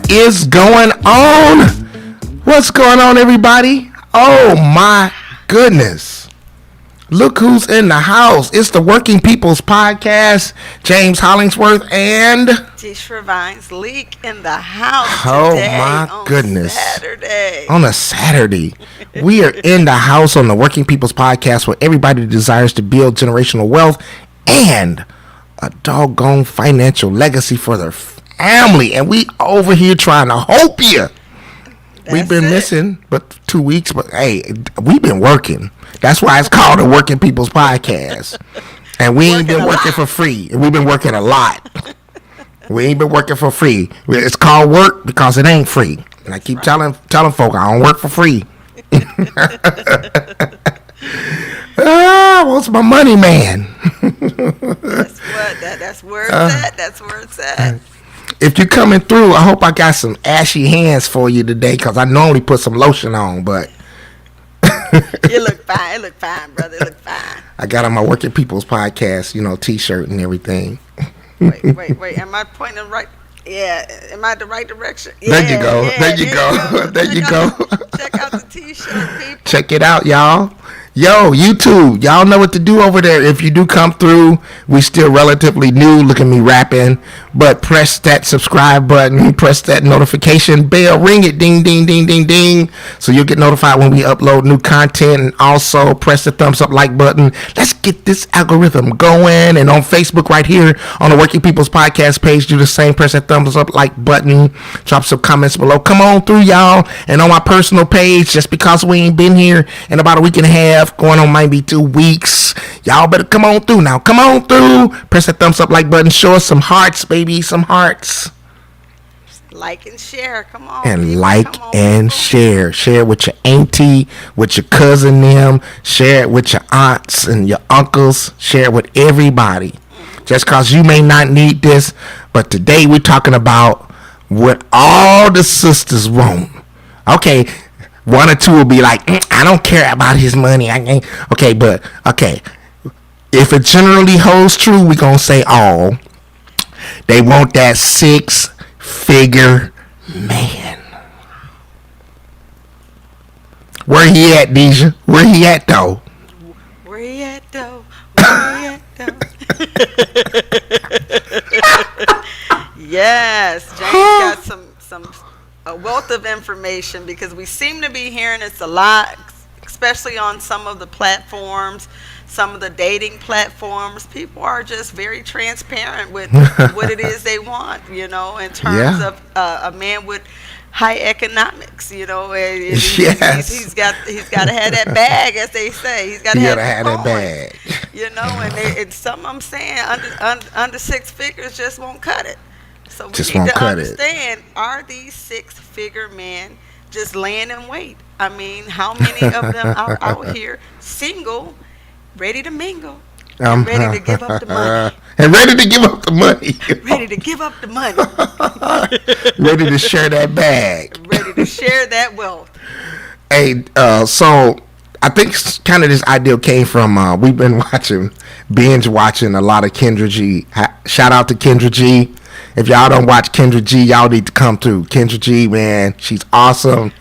What is going on? What's going on, everybody? Oh my goodness. Look who's in the house. It's the Working People's Podcast. James Hollingsworth and Tisha Vines Leak in the house today. Oh my goodness. Saturday. On a Saturday. We are in the house on the Working People's Podcast where everybody desires to build generational wealth and a doggone financial legacy for their family. And we over here trying to help you. We've been missing but 2 weeks, but hey, we've been working. That's why it's called the Working People's Podcast. And we ain't been working for free. We've been working a lot. We ain't been working for free. It's called work because it ain't free. And I keep telling folk I don't work for free. What's my money, man? That's where it's at. That's where it's at. If you're coming through, I hope I got some ashy hands for you today because I normally put some lotion on, but You look fine. It look fine, brother. It look fine. I got on my Working People's Podcast, t-shirt and everything. Wait. Am I pointing right? Yeah. Am I the right direction? There you go. There you go. Check out the t-shirt, people. Check it out, y'all. Yo, YouTube, y'all know what to do over there. If you do come through, we still relatively new. Look at me rapping. But press that subscribe button. Press that notification bell. Ring it. Ding, ding, ding, ding, ding. So you'll get notified when we upload new content. And also press the thumbs up like button. Let's get this algorithm going. And on Facebook right here on the Working People's Podcast page, do the same. Press that thumbs up like button. Drop some comments below. Come on through, y'all. And on my personal page, just because we ain't been here in about a week and a half, going on maybe 2 weeks, y'all better come on through now. Come on through. Press that thumbs up like button. Show us some hearts, baby. Some hearts. Like and share. Come on. And people. like Come on, and people. share. Share it with your auntie, with your cousin them. Share it with your aunts and your uncles. Share it with everybody. Just because you may not need this, but today we're talking about what all the sisters want. Okay. One or two will be like, I don't care about his money. Okay. If it generally holds true, we're going to say all. They want that 6-figure man. Where he at, Deja? Where he at, though? Where he at, though? Yes, James got some a wealth of information because we seem to be hearing it's a lot, especially on some of the platforms, some of the dating platforms. People are just very transparent with what it is they want, in terms of a man with high economics, Yes. He's got to have that bag, as they say. He's got to have that bag. And some I'm saying under 6 figures just won't cut it. So we just need won't to cut understand, are these 6-figure men just laying in wait? I mean, how many of them are out here single, ready to mingle, and ready to give up the money? And ready to give up the money. Ready to give up the money. Ready to share that bag. Ready to share that wealth. Hey, so I think kind of this idea came from, we've been binge watching a lot of Kendra G. Shout out to Kendra G. If y'all don't watch Kendra G, y'all need to come through. Kendra G, man, she's awesome.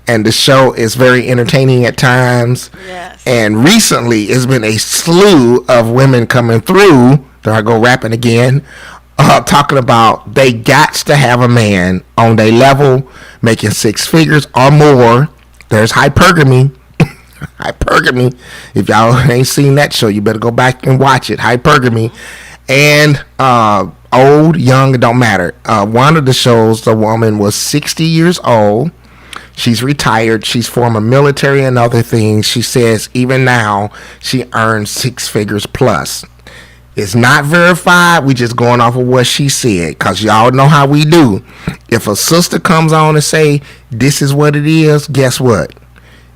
And the show is very entertaining at times. Yes. And recently, it's been a slew of women coming through. There I go rapping again. Talking about they got to have a man on their level, making 6 figures or more. There's hypergamy. Hypergamy. If y'all ain't seen that show, you better go back and watch it. Hypergamy. And old, young, it don't matter. One of the shows, the woman was 60 years old. She's retired. She's former military and other things. She says even now she earns 6 figures plus. It's not verified. We just going off of what she said, because y'all know how we do. If a sister comes on and say this is what it is, guess what?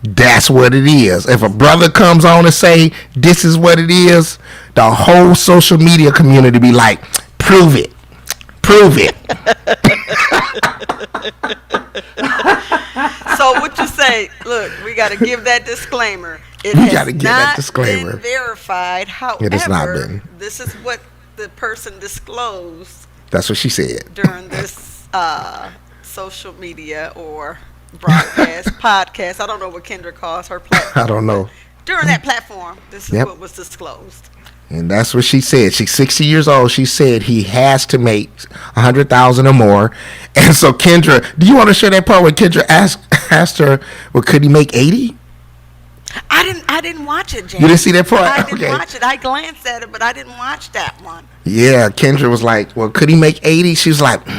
That's what it is. If a brother comes on and say this is what it is, the whole social media community be like, prove it. So what you say? Look, we got to give that disclaimer. It We has gotta give that disclaimer. been verified. However, It has not been. This is what the person disclosed That's what she said. during this social media or broadcast, podcast. I don't know what Kendra calls her platform. I don't know. During that platform, this is Yep. what was disclosed. And that's what she said. She's 60 years old. She said he has to make 100,000 or more. And so Kendra, do you want to share that part where Kendra asked her, well, could he make 80? I didn't watch it, James. You didn't see that part? I didn't Okay. watch it. I glanced at it, but I didn't watch that one. Yeah, Kendra was like, well, could he make 80? She was like, nah,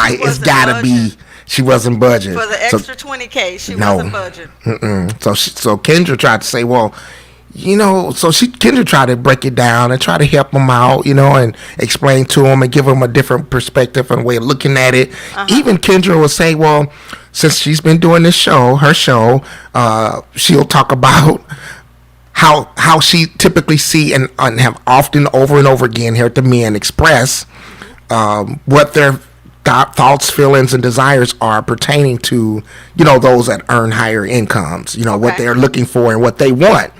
it's wasn't gotta be. budging. She wasn't budging. For the So- extra 20K, she No. wasn't budging. So Kendra tried to say, well, Kendra tried to break it down and try to help him out, and explain to him and give him a different perspective and way of looking at it. Even Kendra will say, well, since she's been doing her show, she'll talk about how she typically see and have often over and over again heard the men express what their thoughts, feelings, and desires are pertaining to, those that earn higher incomes, what Okay. they're looking for and what they want.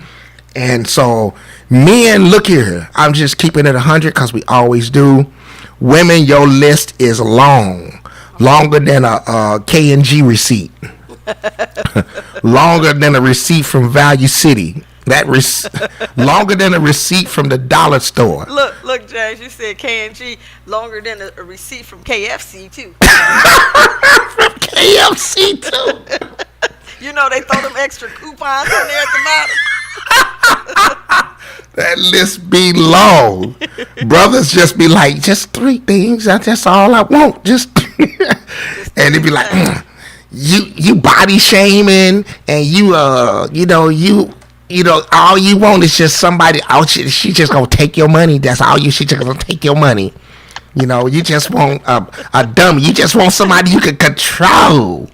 And so, men, look here, I'm just keeping it 100 because we always do. Women, your list is longer than a K&G receipt, longer than a receipt from Value City. Longer than a receipt from the dollar store. Look, James, you said K&G longer than a receipt from KFC too. KFC too. They throw them extra coupons on there at the bottom. That list be long. Brothers just be like, just 3 things. That's all I want. Just and they be like, you body shaming, and you all you want is just somebody out. She just gonna take your money. That's all you. She just gonna take your money. You just want a dummy. You just want somebody you can control.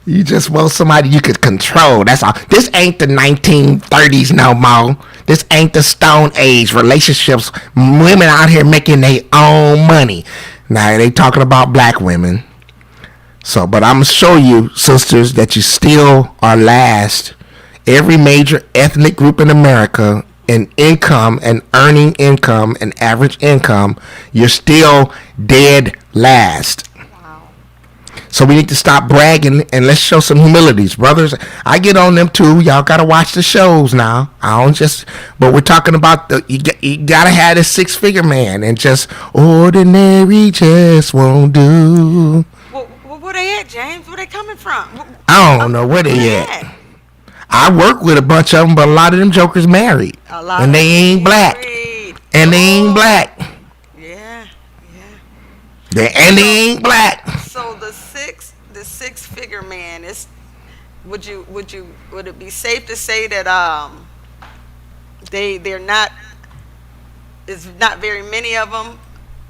You just want somebody you could control. That's all. This ain't the 1930s no more. This ain't the Stone Age relationships. Women out here making their own money. Now they talking about black women. So, but I'm gonna show you, sisters, that you still are last. Every major ethnic group in America in income and earning income and average income, you're still dead last. So we need to stop bragging and let's show some humilities, brothers. I get on them too. Y'all gotta watch the shows now. But we're talking about you gotta have a 6-figure man, and just ordinary just won't do. Well, where they at, James? Where they coming from? I don't know where they at. I work with a bunch of them, but a lot of them jokers married, and they ain't black, and they ain't black. Yeah. They ain't black. So the 6-figure man is. Would it be safe to say that they're not? Is not very many of them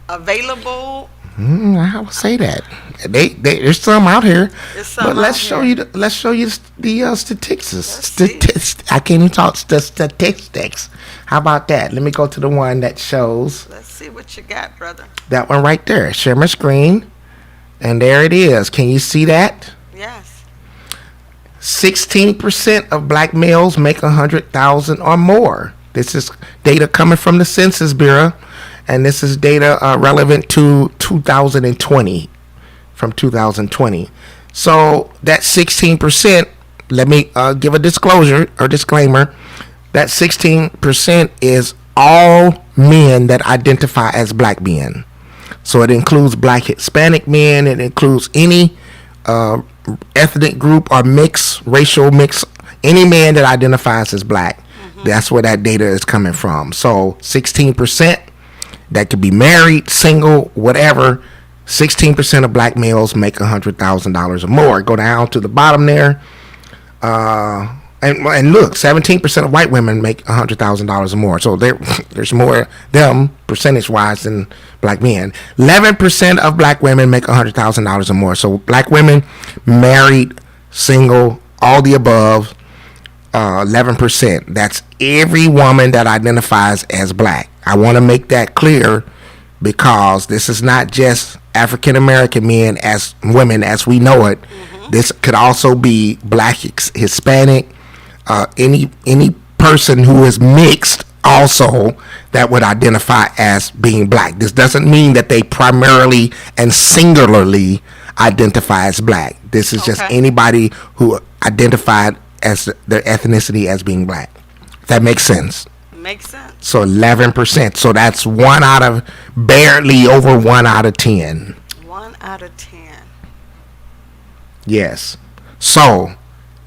available. I would say that there's some out here, but let's show you the statistics. I can't even talk statistics. How about that? Let me go to the one that shows. Let's see what you got, brother. That one right there. Share my screen, and there it is. Can you see that? Yes. 16% of black males make 100,000 or more. This is data coming from the Census Bureau. And this is data relevant to 2020, from 2020. So that 16%, let me give a disclosure or disclaimer. That 16% is all men that identify as black men. So it includes black Hispanic men. It includes any ethnic group or racial mix, any man that identifies as black. That's where that data is coming from. So 16%. That could be married, single, whatever. 16% of black males make $100,000 or more. Go down to the bottom there, and look, 17% of white women make $100,000 or more. So there's more them percentage-wise than black men. 11% of black women make $100,000 or more. So black women, married, single, all the above. 11%. That's every woman that identifies as black. I want to make that clear because this is not just African American men as women as we know it. This could also be black, Hispanic, any person who is mixed also that would identify as being black. This doesn't mean that they primarily and singularly identify as black. This is just Okay. anybody who identified as their ethnicity as being black. That makes sense. Makes sense. So 11%. So that's barely over 1 out of 10. 1 out of 10. Yes. So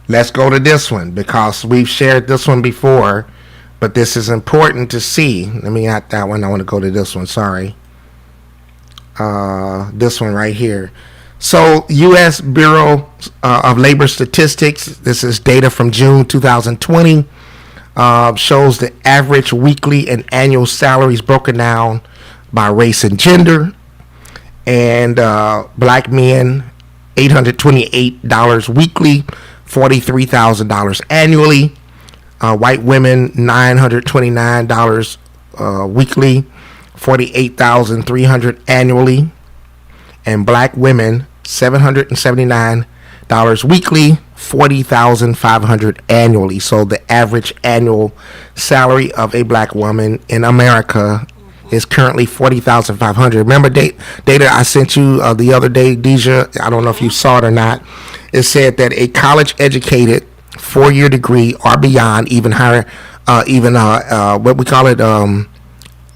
let's go to this one because we've shared this one before, but this is important to see. Let me not that one. I want to go to this one. Sorry. This one right here. So U.S. Bureau of Labor Statistics, this is data from June 2020, shows the average weekly and annual salaries broken down by race and gender. And black men, $828 weekly, $43,000 annually. White women, $929 weekly, $48,300 annually. And black women, $779 weekly, $40,500 annually. So the average annual salary of a black woman in America is currently $40,500. Remember data I sent you the other day, Deja? I don't know if you saw it or not. It said that a college-educated 4-year degree or beyond, even higher, what we call it,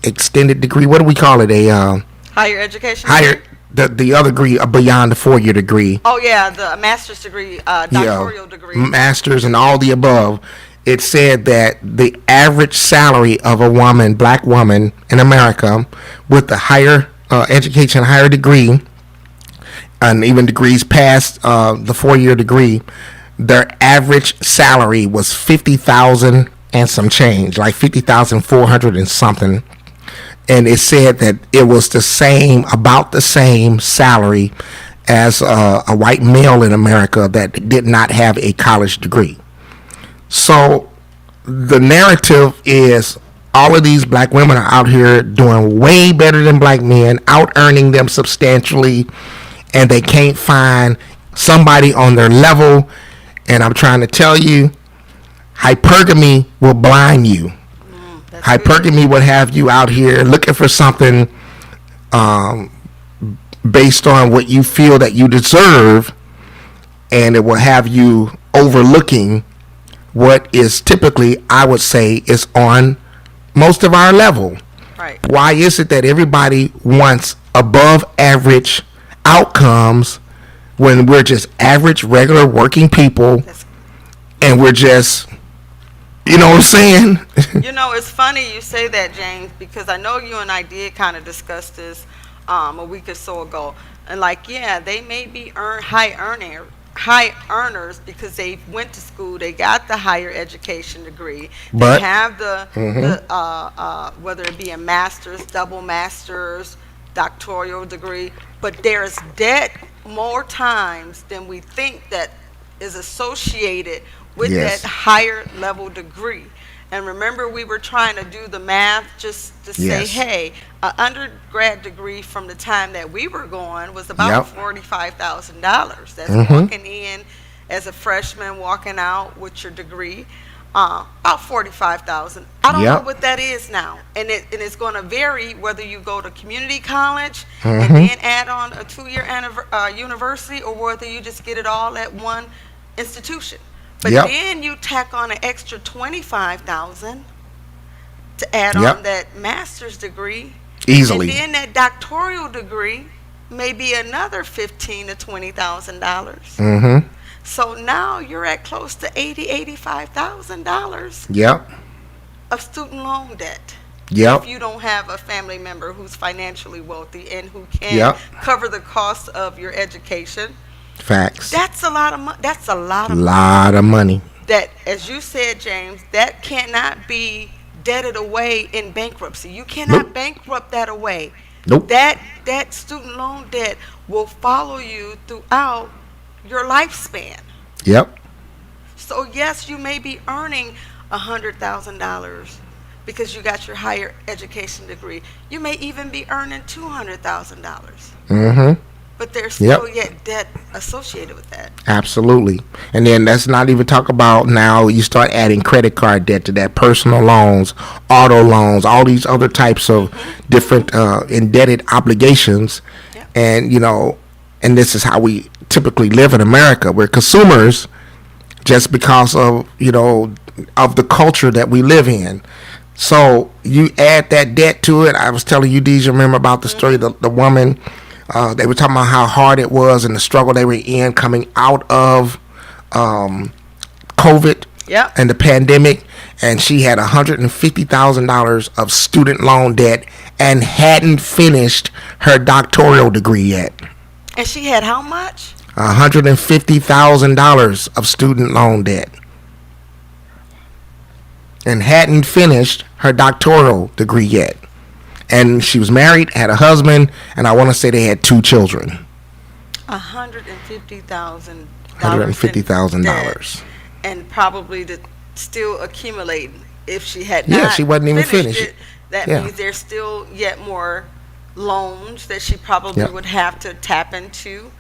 extended degree. What do we call it? Higher education. Higher. The other degree beyond the 4-year degree. Oh yeah, the master's degree, doctoral degree. Masters and all the above. It said that the average salary of a woman, black woman in America, with the higher education, higher degree, and even degrees past the 4-year degree, their average salary was $50,000 and some change, like $50,400 and something. And it said that it was about the same salary as a white male in America that did not have a college degree. So the narrative is all of these black women are out here doing way better than black men, out earning them substantially, and they can't find somebody on their level. And I'm trying to tell you, hypergamy will blind you. Hypergamy would have you out here looking for something based on what you feel that you deserve, and it will have you overlooking what is typically, I would say, is on most of our level. Right. Why is it that everybody wants above average outcomes when we're just average, regular working people, and we're just, you know what I'm saying? You know, it's funny you say that, James, because I know you and I did kind of discuss this a week or so ago. And like, yeah, they may be high earners because they went to school, they got the higher education degree, But- they have the whether it be a master's, double master's, doctoral degree, but there's debt more times than we think that is associated with Yes. that higher level degree. And remember, we were trying to do the math just to say, Yes. hey, an undergrad degree from the time that we were going was about Yep. $45,000. That's Mhm. walking in as a freshman, walking out with your degree, about $45,000. I don't know Yep. what that is now, and it's going to vary whether you go to community college Mhm. and then add on a 2-year university, or whether you just get it all at one institution. But Yep. then you tack on an extra $25,000 to add Yep. on that master's degree. Easily. And then that doctoral degree may be another $15,000 to $20,000. Mm-hmm. So now you're at close to $85,000 Yep. of student loan debt. Yep. If you don't have a family member who's financially wealthy and who can Yep. cover the cost of your education, Facts. that's a lot of money. That's a lot of Lot of money. that, as you said, James, that cannot be debted away in bankruptcy. You cannot Nope. bankrupt that away. Nope. That student loan debt will follow you throughout your lifespan. Yep. So yes, you may be earning $100,000 because you got your higher education degree. You may even be earning $200,000. Mm-hmm. but there's still Yep. yet debt associated with that. Absolutely. And then let's not even talk about now you start adding credit card debt to that, personal loans, auto loans, all these other types of different indebted obligations. Yep. And, and this is how we typically live in America. We're consumers just because of, of the culture that we live in. So you add that debt to it. I was telling you, Deja, remember about the story, the woman, they were talking about how hard it was and the struggle they were in coming out of COVID Yep. and the pandemic. And she had $150,000 of student loan debt and hadn't finished her doctoral degree yet. And she had how much? $150,000 of student loan debt and hadn't finished her doctoral degree yet. And she was married, had a husband, and I want to say they had 2 children. $150,000. $150,000. And probably still accumulating. If she had not Yeah, she wasn't even finished. it, that Yeah. means there's still yet more loans that she probably Yep. would have to tap into.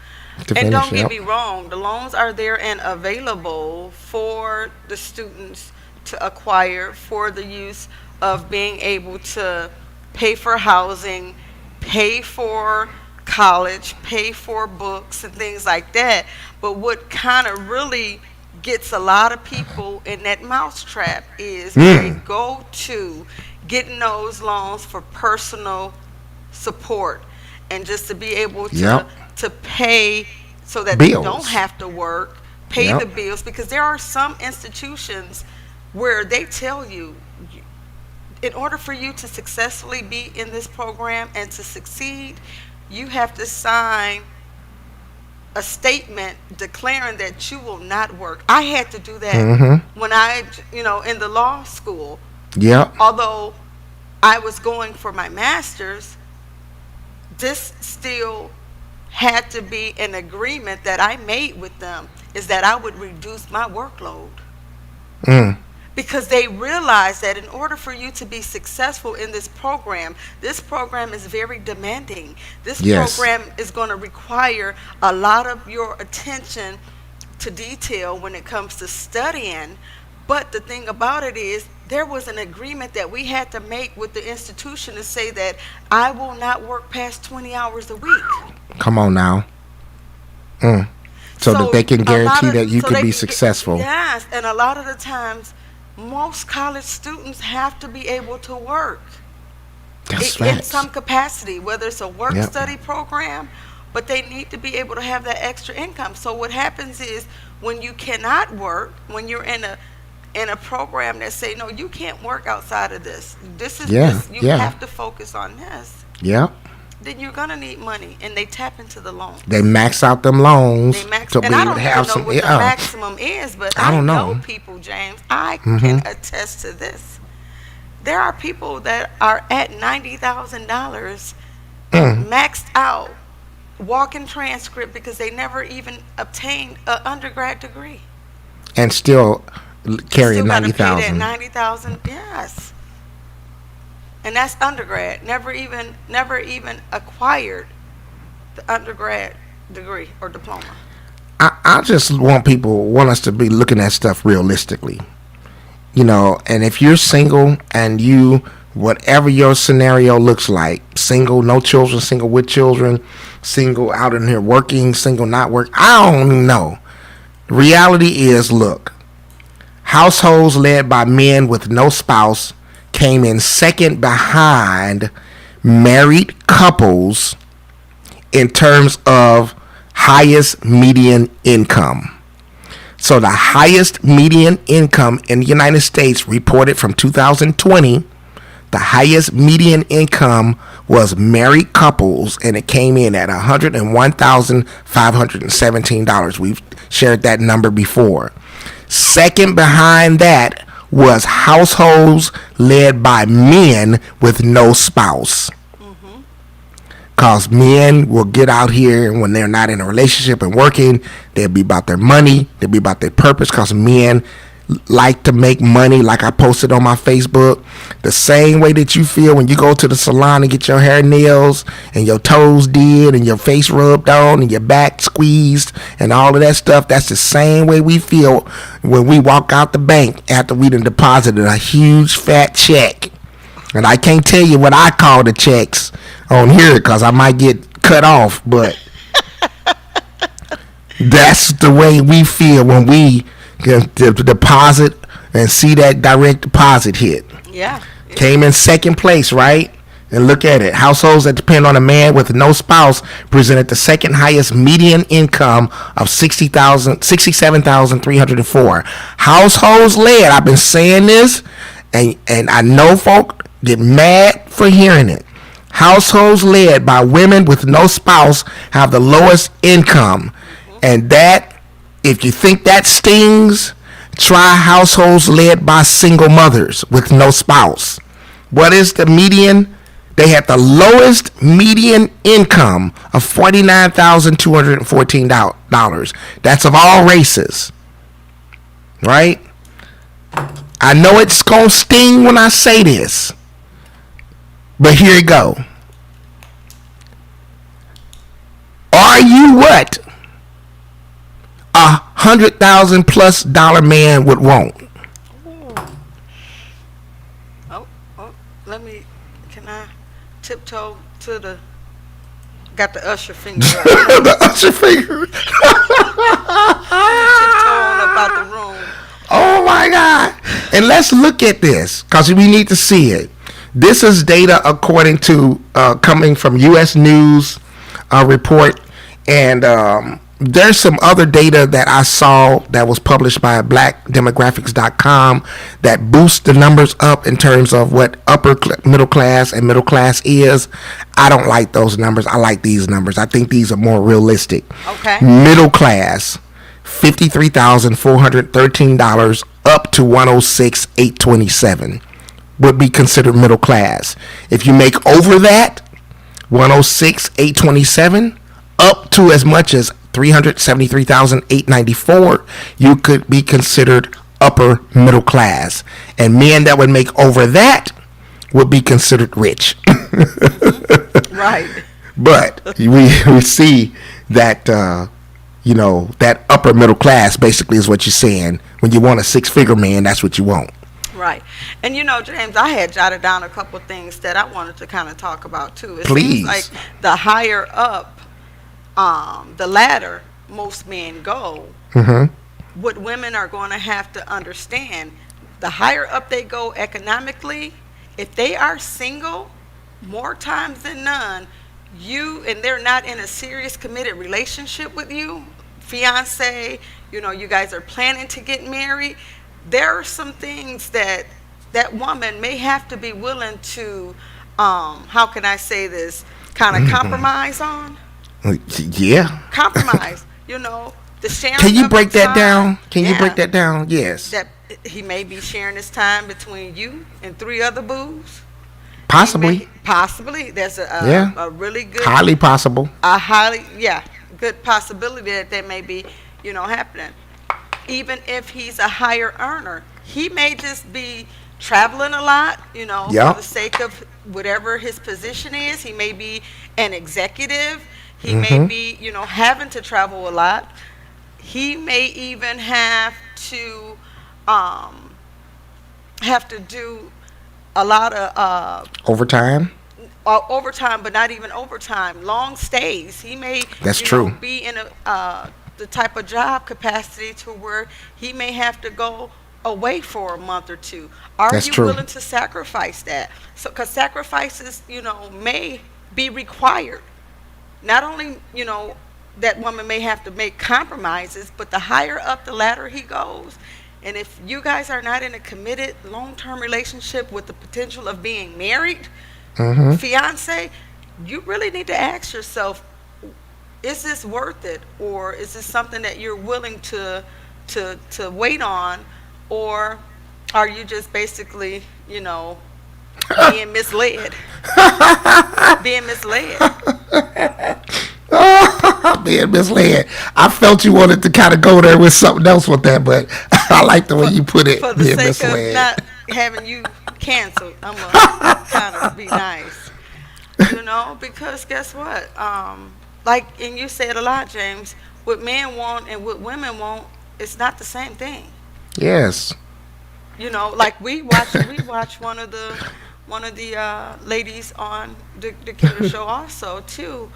To And finish, don't get yep. me wrong, the loans are there and available for the students to acquire for the use of being able to pay for housing, pay for college, pay for books and things like that. But what kind of really gets a lot of people in that mousetrap is they go to getting those loans for personal support and just to be able to Yep. to pay so that Bills. they don't have to work, pay Yep. the bills, because there are some institutions where they tell you, in order for you to successfully be in this program and to succeed, you have to sign a statement declaring that you will not work. I had to do that when I, in the law school. Yep. Although I was going for my master's, this still had to be an agreement that I made with them, is that I would reduce my workload. Because they realized that in order for you to be successful in this program is very demanding. This Yes. program is going to require a lot of your attention to detail when it comes to studying. But the thing about it is, there was an agreement that we had to make with the institution to say that I will not work past 20 hours a week. Come on now. So that they can guarantee that you can be successful. Yes, and a lot of the times, most college students have to be able to work That's in facts. some capacity, whether it's a work Yep. study program, but they need to be able to have that extra income. So what happens is, when you cannot work, when you're in a program that say, no, you can't work outside of this. This is this. You have to focus on this. Yep. Then you're gonna need money, and they tap into the loan. They max out them loans They max, to be and I able don't to even have know some. what the maximum is, but I I don't know know. people, James. I can attest to this. There are people that are at $90,000 maxed out, walking transcript, because they never even obtained an undergrad degree. And still carrying Still gotta pay that 90,000. 90,000, yes. And that's undergrad. Never even acquired the undergrad degree or diploma. I just want us to be looking at stuff realistically. And if you're single and whatever your scenario looks like, single, no children, single with children, single out in here working, single not working, I don't even know. Reality is, look, households led by men with no spouse came in second behind married couples in terms of highest median income. So the highest median income in the United States reported from 2020, the highest median income was married couples, and it came in at $101,517. We've shared that number before. Second behind that was households led by men with no spouse. Because men will get out here, and when they're not in a relationship and working, they'll be about their money, they'll be about their purpose, because men like to make money, like I posted on my Facebook, the same way that you feel when you go to the salon and get your hair, nails, and your toes did, and your face rubbed on, and your back squeezed, and all of that stuff, that's the same way we feel when we walk out the bank after we done deposited a huge fat check. And I can't tell you what I call the checks on here because I might get cut off, but that's the way we feel when we deposit and see that direct deposit hit. Yeah. Came in second place, right? And look at it. Households that depend on a man with no spouse presented the second highest median income of $67,304. Households led. I've been saying this, and I know folk get mad for hearing it. Households led by women with no spouse have the lowest income. And that, if you think that stings, try households led by single mothers with no spouse. What is the median? They had the lowest median income of $49,214. That's of all races. Right? I know it's going to sting when I say this. But here you go. Are you what $100,000+ man would want? Oh, can I tiptoe to the, got the usher finger up. The usher finger. Tiptoe on up out the room. Oh my God. And let's look at this because we need to see it. This is data according to coming from U.S. News report, and there's some other data that I saw that was published by blackdemographics.com that boosts the numbers up in terms of what upper middle class and middle class is. I don't like those numbers. I like these numbers. I think these are more realistic. Okay. Middle class, $53,413 up to $106,827 would be considered middle class. If you make over that, $106,827 up to as much as $373,894, you could be considered upper middle class. And men that would make over that would be considered rich. Right. But we see that that upper middle class basically is what you're saying. When you want a six-figure man, that's what you want. Right. And James, I had jotted down a couple of things that I wanted to kind of talk about too. It Please. seems like the higher up the ladder most men go, what women are going to have to understand, the higher up they go economically, if they are single, more times than none, and they're not in a serious committed relationship with you, fiance, you guys are planning to get married, there are some things that woman may have to be willing to, how can I say this, kind of compromise on. Yeah. Compromise, the sharing. Can you break that time, down? Can you yeah, break that down? Yes. That he may be sharing his time between you and 3 other boos. Possibly. Possibly. There's a really good. Highly possible. Good possibility that may be, happening. Even if he's a higher earner, he may just be traveling a lot, for the sake of whatever his position is. He may be an executive. He may be, having to travel a lot. He may even have to do a lot of overtime, but not even overtime. Long stays. He may be in the type of job capacity to where he may have to go away for a month or two. Are you willing to sacrifice that? So, because sacrifices, may be required. Not only, that woman may have to make compromises, but the higher up the ladder he goes, and if you guys are not in a committed long-term relationship with the potential of being married, fiance, you really need to ask yourself, is this worth it? Or is this something that you're willing to wait on? Or are you just basically, being misled? about being misled. I felt you wanted to kind of go there with something else with that, but I like the way you put it. For the Being sake misled. of not having you canceled, I'm gonna kind of be nice, because guess what? Like, and you said a lot, James. What men want and what women want, it's not the same thing. Yes. Like we watch one of the ladies on the Killer Show also too,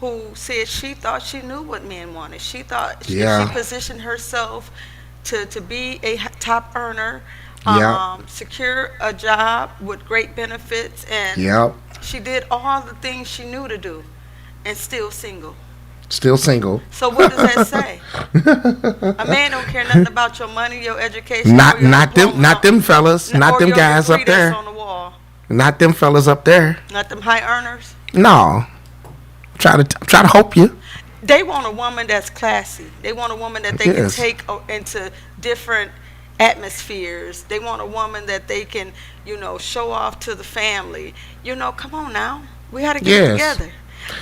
who said she thought she knew what men wanted. She thought she positioned herself to be a top earner, secure a job with great benefits, and she did all the things she knew to do, and still single. Still single. So what does that say? A man don't care nothing about your money, your education. Not them fellas. Not them guys up there. On the wall. Not them fellas up there. Not them high earners. No. Try to help you. They want a woman that's classy. They want a woman that they can take into different atmospheres. They want a woman that they can, show off to the family. Come on now. We got to get together.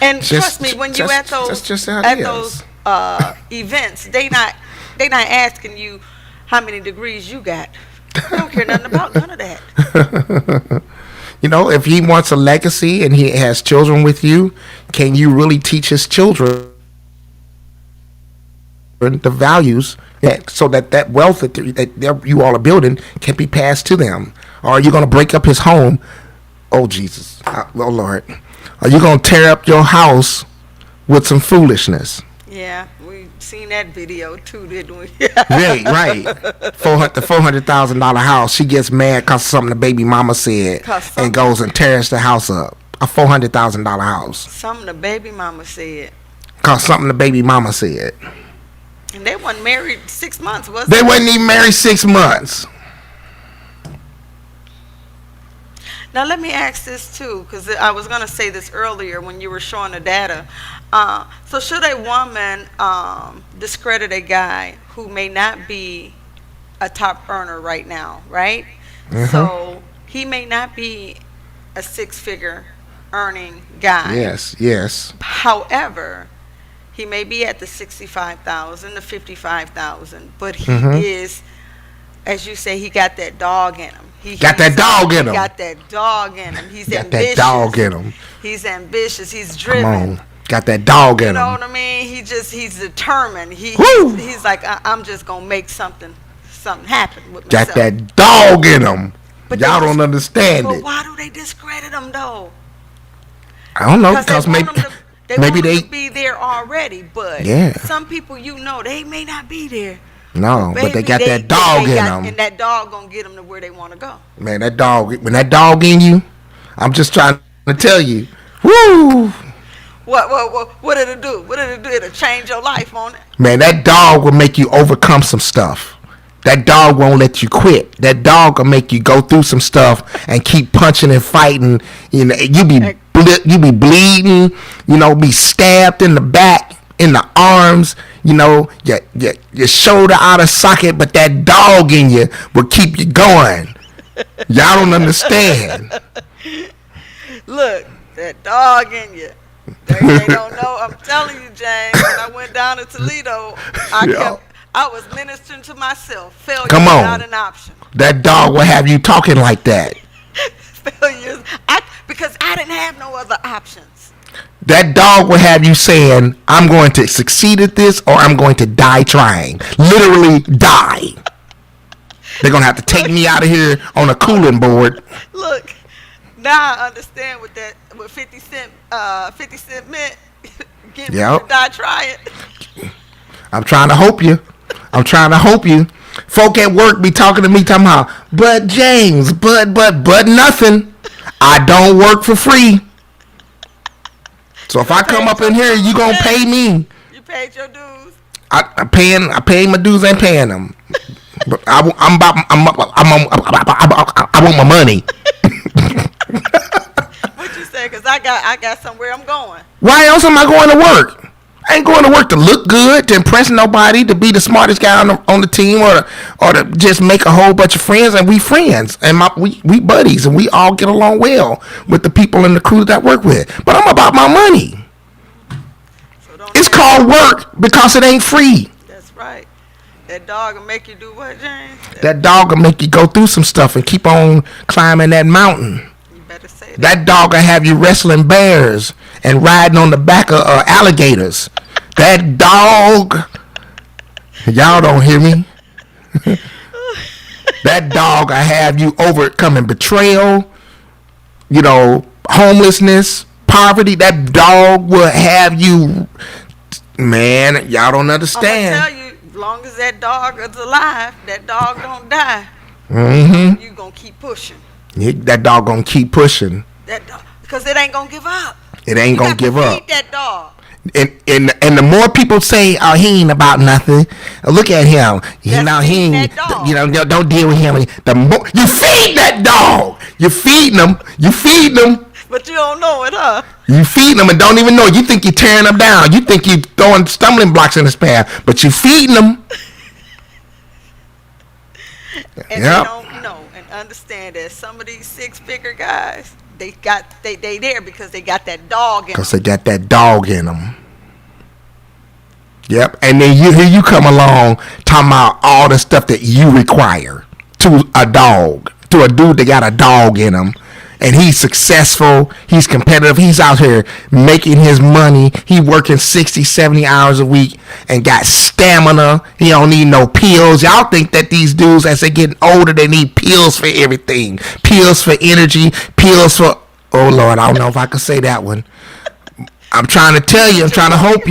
And trust me, when you at those events, they not asking you how many degrees you got. They don't care nothing about none of that. If he wants a legacy and he has children with you, can you really teach his children the values so that wealth that you all are building can be passed to them? Or are you going to break up his home? Oh, Jesus. Oh, Lord. Are you going to tear up your house with some foolishness? Yeah, we seen that video too, didn't we? Right. The $400,000 house. She gets mad because something the baby mama said and goes and tears the house up. A $400,000 house. Something the baby mama said. Because something the baby mama said. And they weren't married 6 months, was they? They wasn't even married 6 months. Now let me ask this too, because I was going to say this earlier when you were showing the data. So should a woman discredit a guy who may not be a top earner right now, right? Mm-hmm. So he may not be a 6-figure earning guy. Yes. However, he may be at the 65,000 to 55,000, but he is, as you say, he got that dog in him. He got that dog in him. He's ambitious. He's ambitious. He's driven. Come on. Got that dog in him. You know what I mean? He's determined. He's like, I'm just gonna make something happen with myself. Got that dog in him. But y'all don't understand it. But why do they discredit him though? I don't know, because maybe they be there already. But some people, they may not be there. No, but they got that dog in them. And that dog gonna get them to where they want to go. Man, when that dog in you, I'm just trying to tell you, woo. What did it do? What did it do? It'll change your life, on it. Man, that dog will make you overcome some stuff. That dog won't let you quit. That dog will make you go through some stuff and keep punching and fighting. You be bleeding. Be stabbed in the back, in the arms. Your shoulder out of socket, but that dog in you will keep you going. Y'all don't understand. Look, that dog in you. They don't know. I'm telling you, James. When I went down to Toledo, I was ministering to myself. Failure is not an option. That dog will have you talking like that. Failures, because I didn't have no other options. That dog will have you saying, I'm going to succeed at this or I'm going to die trying. Literally die. They're going to have to take me out of here on a cooling board. Look, now I understand what 50 Cent meant. Get me to die trying. I'm trying to hope you. Folk at work be talking to me talking about, but James, but nothing. I don't work for free. So if I come up in here, you gonna pay me. You paid your dues. I pay my dues and paying them. But I want my money. What you say? Cause I got somewhere I'm going. Why else am I going to work? I ain't going to work to look good, to impress nobody, to be the smartest guy on the team, or to just make a whole bunch of friends. And we friends, and we buddies, and we all get along well with the people in the crew that I work with. But I'm about my money. It's called work because it ain't free. That's right. That dog will make you do what, James? That dog will make you go through some stuff and keep on climbing that mountain. You better say that. That dog will have you wrestling bears and riding on the back of alligators. That dog, y'all don't hear me. That dog will have you overcoming betrayal, homelessness, poverty. That dog will have you, man, y'all don't understand. I'm going to tell you, as long as that dog is alive, that dog don't die. Mm-hmm. You going to keep pushing. That dog going to keep pushing. That dog, because it ain't going to give up. It ain't going to give up. Feed that dog. And the more people say, "Oh, he ain't about nothing," look at him. Don't deal with him. The more you feed that dog, you feeding him. But you don't know it, huh? You feeding him and don't even know. You think you're tearing him down. You think you're throwing stumbling blocks in his path, but you feeding him. And they don't know and understand that some of these 6-figure guys, they there because they got that dog in them. Because they got that dog in them. Yep. And then here you come along talking about all the stuff that you require to a dog, to a dude that got a dog in him. And he's successful. He's competitive. He's out here making his money. He working 60, 70 hours a week and got stamina. He don't need no pills. Y'all think that these dudes, as they getting older, they need pills for everything. Pills for energy. Pills for... Oh, Lord, I don't know if I can say that one. I'm trying to tell you. I'm trying to hope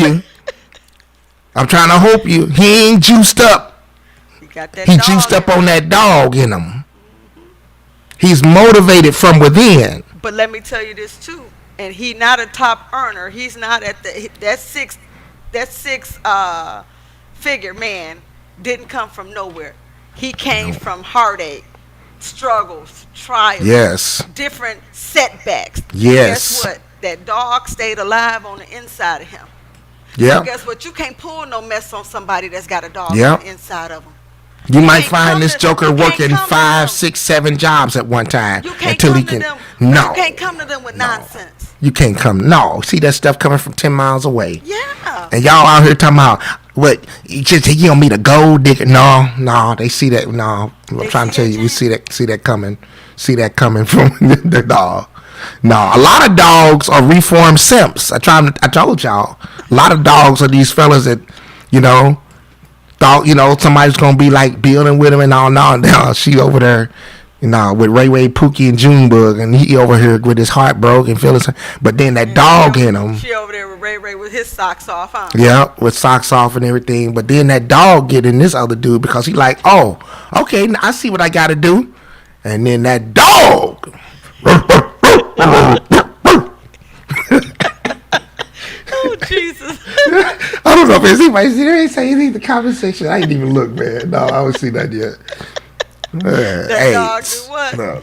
you. He ain't juiced up. He juiced up on that dog in him. He's motivated from within. But let me tell you this too, and he not a top earner. He's not at that six figure man didn't come from nowhere. He came from heartache, struggles, trials, different setbacks. Yes. Guess what? That dog stayed alive on the inside of him. Yeah. So guess what? You can't pull no mess on somebody that's got a dog on the inside of them. You might find this joker working 5, 6, 7 jobs at one time until he can. No, you can't come to them with nonsense. You can't come. No, see that stuff coming from 10 miles away. Yeah. And y'all out here talking about what? You don't meet a gold digger? No, they see that. No, I'm trying to tell you, we see that coming. See that coming from the dog. No, a lot of dogs are reformed simps. I told y'all, a lot of dogs are these fellas that, thought somebody's gonna be like building with him and all. Now she over there, with Ray Ray, Pookie, and Junebug, and he over here with his heart broke and feeling. But then that dog in him. She over there with Ray Ray with his socks off, huh? Yeah, with socks off and everything. But then that dog get in this other dude because he like, oh, okay, I see what I got to do, and then that dog. Oh, Jesus. I don't know if it's anybody. They ain't say anything in the comment section. I ain't even look, man. No, I haven't seen that yet. That dog do what? No.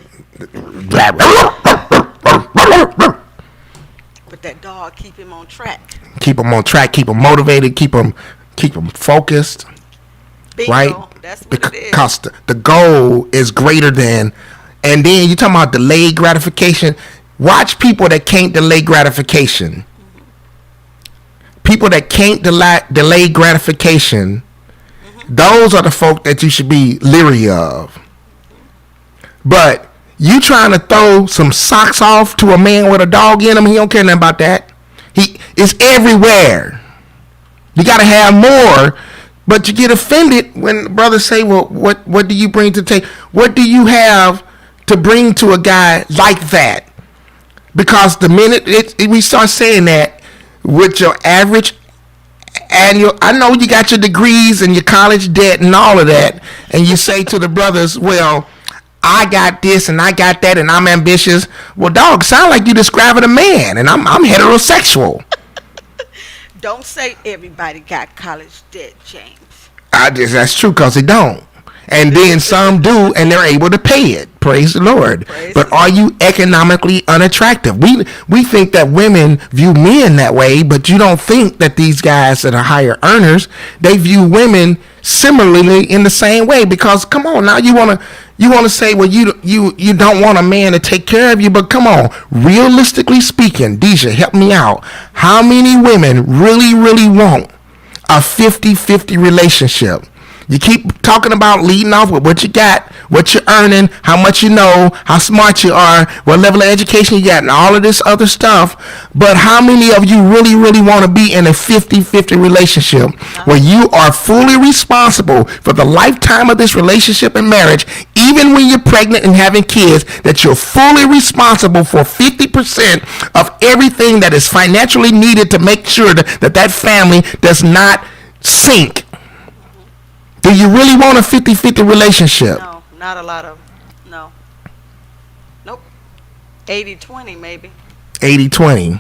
But that dog keep him on track. Keep him on track. Keep him motivated. Keep him focused. Bingo. Right? That's what it is. Because the goal is greater than. And then you talking about delayed gratification. Watch people that can't delay gratification. People that can't delay gratification, those are the folk that you should be leery of. But you trying to throw some socks off to a man with a dog in him, he don't care nothing about that. It's everywhere. You got to have more, but you get offended when brothers say, well, what do you bring to the table? What do you have to bring to a guy like that? Because the minute we start saying that, with your average annual, I know you got your degrees and your college debt and all of that, and you say to the brothers, well, I got this and I got that and I'm ambitious. Well, dog, sound like you describing a man, and I'm heterosexual. Don't say everybody got college debt, James. That's true, because they don't. And then some do, and they're able to pay it. Praise the Lord. But are you economically unattractive? We think that women view men that way, but you don't think that these guys that are higher earners, they view women similarly in the same way. Because come on now, you want to say, well, you don't want a man to take care of you, but come on, realistically speaking, Deja, help me out. How many women really want a 50-50 relationship? You keep talking about leading off with what you got, what you're earning, how much you know, how smart you are, what level of education you got, and all of this other stuff. But how many of you really want to be in a 50-50 relationship where you are fully responsible for the lifetime of this relationship and marriage, even when you're pregnant and having kids, that you're fully responsible for 50% of everything that is financially needed to make sure that family does not sink? Do you really want a 50-50 relationship? No, not a lot of. No. Nope. 80-20 maybe. 80-20.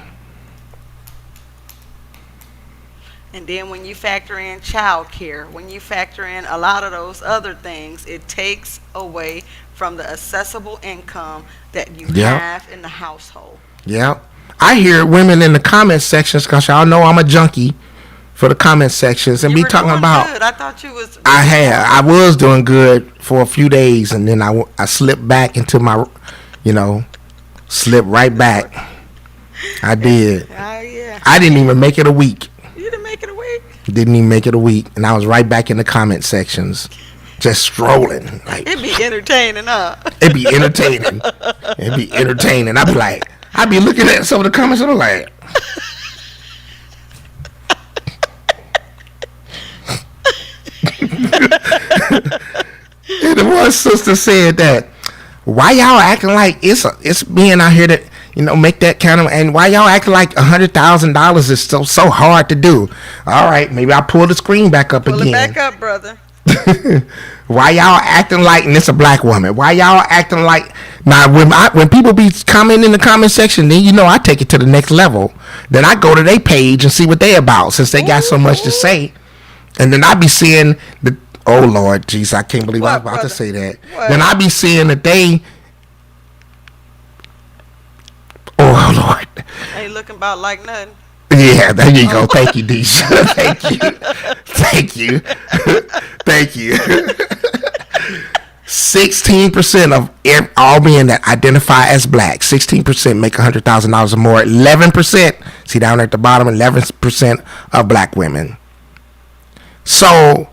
And then when you factor in child care, when you factor in a lot of those other things, it takes away from the accessible income that you have in the household. Yeah. I hear women in the comment sections, because y'all know I'm a junkie for the comment sections, and You be were talking doing about. good. I thought you was. I was doing good for a few days, and then I slipped back into my, slipped right back. I did. Yeah. I didn't even make it a week. You didn't make it a week. Didn't even make it a week, and I was right back in the comment sections, just strolling. Like, It'd be entertaining, huh? it'd be entertaining. It'd be entertaining. I'd be looking at some of the comments, and I'm like. And the one sister said that, why y'all acting like it's being out here that make that kind of, and why y'all acting like $100,000 is so hard to do? All right, maybe I'll pull the screen back up Pull again. it back up, brother. Why y'all acting like, and it's a black woman, why y'all acting like, now when people be commenting in the comment section, then I take it to the next level. Then I go to their page and see what they about, since they got so much to say. And then I be seeing the, oh Lord, jeez, I can't believe I was about to say that. What? Then I be seeing that they, oh Lord. Ain't looking about like nothing. Yeah, there you go. Thank you, Deisha. Thank you. 16% of all men that identify as black, 16% make $100,000 or more. 11%, see down at the bottom, 11% of black women. So,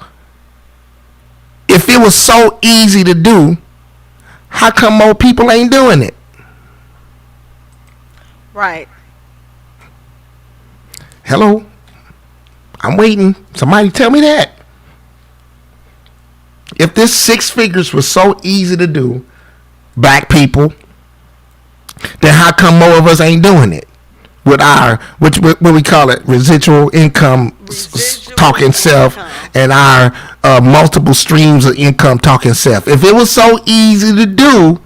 if it was so easy to do, how come more people ain't doing it? Right. Hello? I'm waiting. Somebody tell me that. If this 6 figures was so easy to do, black people, then how come more of us ain't doing it? With our, what we call it, residual income talking self, and our multiple streams of income talking self. If it was so easy to do,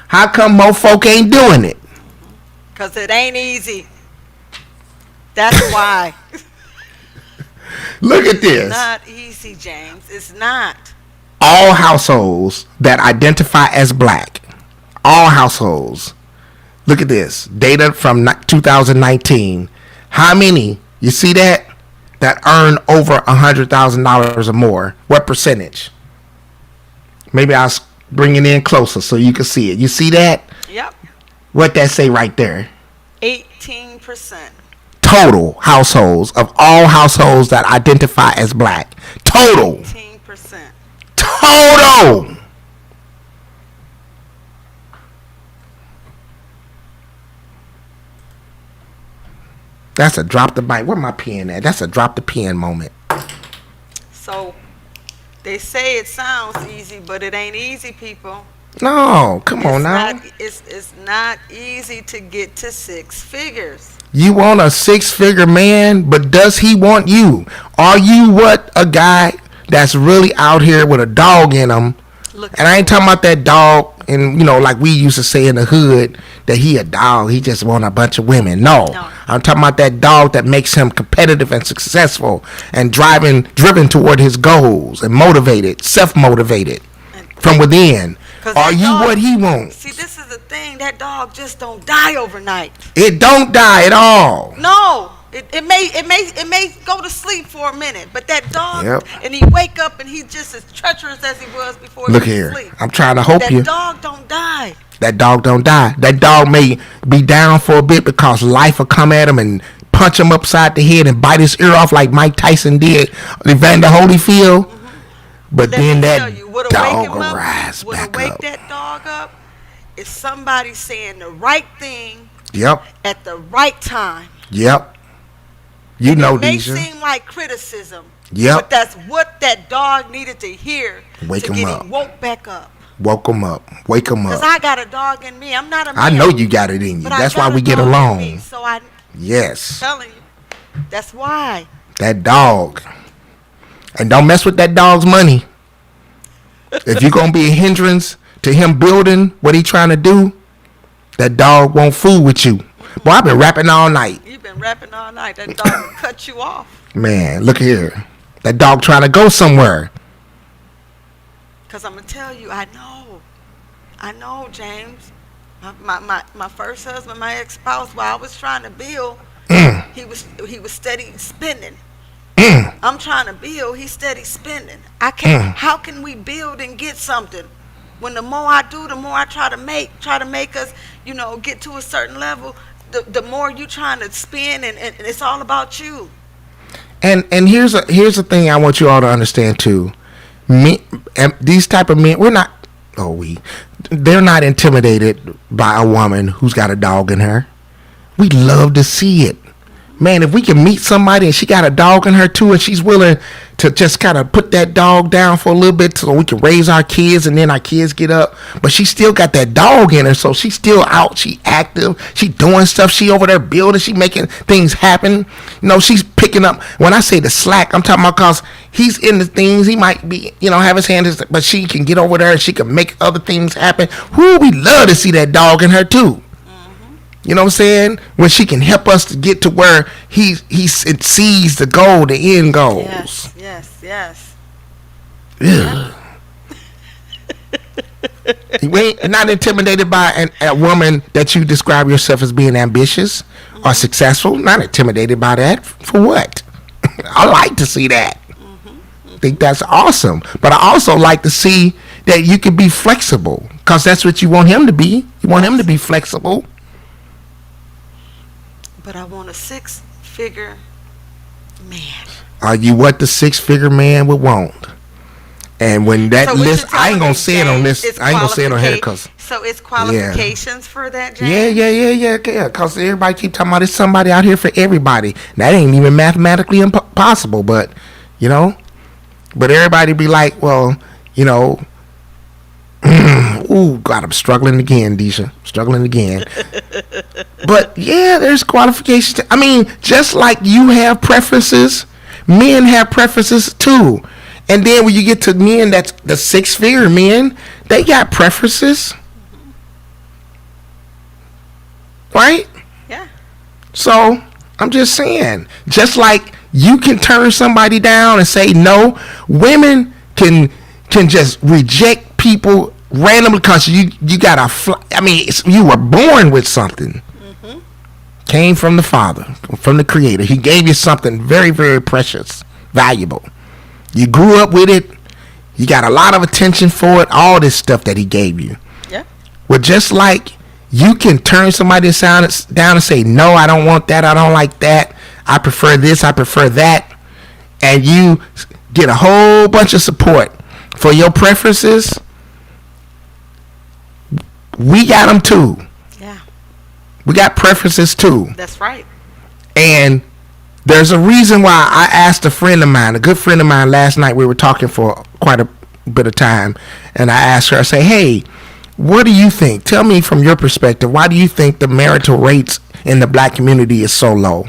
how come more folk ain't doing it? Because it ain't easy. That's why. Look at this. It's not easy, James. It's not. All households that identify as black, all households, look at this data from 2019. How many, you see that earn over $100,000 or more? What percentage? Maybe I'll bring it in closer so you can see it. You see that? Yep. What that say right there? 18%. Total households, of all households that identify as black. Total. 18%. Total. That's a drop the mic. Where my pen at? That's a drop the pen moment. So they say it sounds easy, but it ain't easy, people. No, come on now. It's not easy to get to 6 figures. You want a 6-figure man, but does he want you? Are you what a guy that's really out here with a dog in him? And I ain't talking about that dog, and like we used to say in the hood, that he a dog, he just want a bunch of women. No. I'm talking about that dog that makes him competitive and successful and driven toward his goals and motivated, self-motivated from within. Are you what he wants? See, this is the thing. That dog just don't die overnight. It don't die at all. No. It may go to sleep for a minute, but that dog, Yep. and he wake up and he's just as treacherous as he was before Look he here. sleep. I'm trying to hope That you. dog don't die. That dog don't die. That dog may be down for a bit because life will come at him and punch him upside the head and bite his ear off like Mike Tyson did Evander Holyfield. But Let then me tell that you, what'll dog wake him will up, rise what'll back wake up. that dog up is somebody saying the right thing Yep. at the right time. Yep. You know, It may Deja. seem like criticism, Yep. but that's what that dog needed to hear Wake to him get up. him woke back up. Woke him up. Wake him Because up. I got a dog in me. I'm not a man. I know you got it in you. but I That's got why a we get dog in along. me, so I'm Yes. telling you, that's why. That dog. And don't mess with that dog's money. If you're going to be a hindrance to him building what he trying to do, that dog won't fool with you. Boy, I've been rapping all night. You've been rapping all night. That dog will cut you off. Man, look here. That dog trying to go somewhere. Because I'm going to tell you, I know, James. My first husband, my ex-spouse, while I was trying to build, he was steady spending. I'm trying to build, he's steady spending. I can't. How can we build and get something when the more I do, the more I try to make us, get to a certain level. The more you trying to spend, and it's all about you. And here's the thing I want you all to understand too. These type of men, they're not intimidated by a woman who's got a dog in her. We love to see it. Man, if we can meet somebody and she got a dog in her too, and she's willing to just kind of put that dog down for a little bit so we can raise our kids and then our kids get up, but she still got that dog in her, so she's still out, she active, she doing stuff, she over there building, she making things happen. She's picking up, when I say the slack, I'm talking about because he's in the things, he might be, have his hands, but she can get over there and she can make other things happen. Whoo, we love to see that dog in her too. You know what I'm saying? When she can help us to get to where he sees the goal, the end goals. Yes. Yeah. You ain't not intimidated by a woman that you describe yourself as being ambitious or successful. Not intimidated by that. For what? I like to see that. I think that's awesome. But I also like to see that you can be flexible, because that's what you want him to be. You want him to be flexible. But I want a 6-figure man. Are you what the 6-figure man would want? And when that So what list, you're I ain't telling gonna me, say it on James, this. I ain't gonna say it on here because So it's qualifications for that, James? yeah. Because everybody keep talking about there's somebody out here for everybody. That ain't even mathematically impossible. But but everybody be like, well, ooh, God, I'm struggling again, Deja. Struggling again. But yeah, there's qualifications. I mean, just like you have preferences, men have preferences too. And then when you get to men, that's the 6-figure men, they got preferences. Right? Yeah. So I'm just saying, just like you can turn somebody down and say no, women can just reject people randomly because you got you were born with something. Came from the Father, from the Creator. He gave you something very, very precious, valuable. You grew up with it. You got a lot of attention for it. All this stuff that he gave you. Yeah. Well, just like you can turn somebody down and say, no, I don't want that. I don't like that. I prefer this. I prefer that. And you get a whole bunch of support for your preferences. We got them too. Yeah. We got preferences too. That's right. And there's a reason why I asked a friend of mine, a good friend of mine, last night. We were talking for quite a bit of time. And I asked her, I say, hey, what do you think? Tell me from your perspective, why do you think the marital rates in the black community is so low?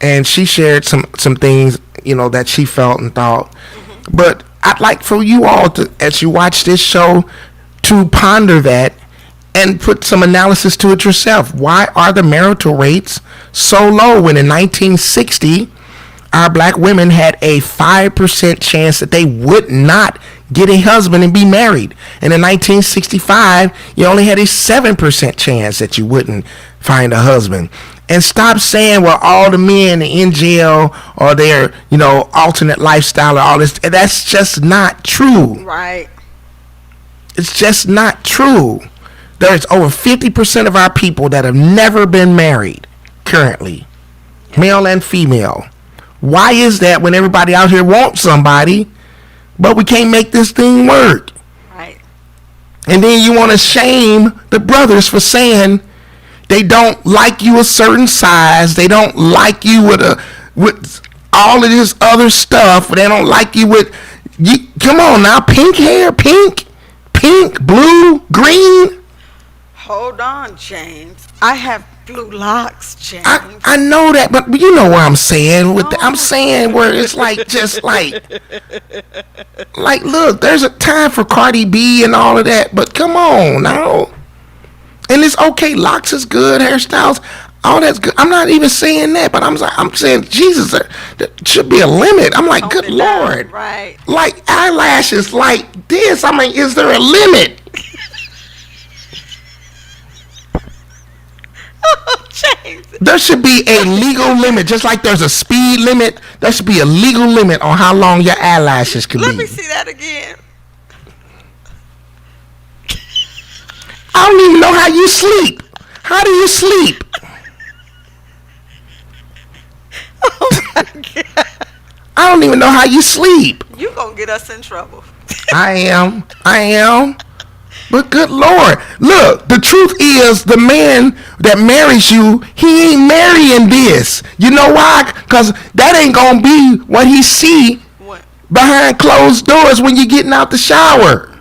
And she shared some things, that she felt and thought. But I'd like for you all to, as you watch this show, to ponder that and put some analysis to it yourself. Why are the marital rates so low when in 1960 our black women had a 5% chance that they would not get a husband and be married. And in 1965, you only had a 7% chance that you wouldn't find a husband. And stop saying, well, all the men in jail or their, alternate lifestyle or all this. That's just not true. Right. It's just not true. There's over 50% of our people that have never been married currently, male and female. Why is that when everybody out here wants somebody, but we can't make this thing work? Right. And then you want to shame the brothers for saying they don't like you a certain size. They don't like you with all of this other stuff. They don't like you with come on now, pink hair, pink, blue, green. Hold on, James. I have blue locks, James. I know that, but you know what I'm saying. I'm saying where it's like just like look, there's a time for Cardi B and all of that, but come on now. And it's okay. Locks is good, hairstyles, all that's good. I'm not even saying that, but I'm saying Jesus, there should be a limit. I'm like, good Lord, right? Like eyelashes, like this. I mean, is there a limit? James. There should be a legal limit, just like there's a speed limit. There should be a legal limit on how long your eyelashes can be. Let me see that again. I don't even know how you sleep. How do you sleep? Oh my God. I don't even know how you sleep. You gonna get us in trouble. I am. But good Lord, look, the truth is the man that marries you, he ain't marrying this. You know why? Because that ain't going to be what he see behind closed doors when you're getting out the shower.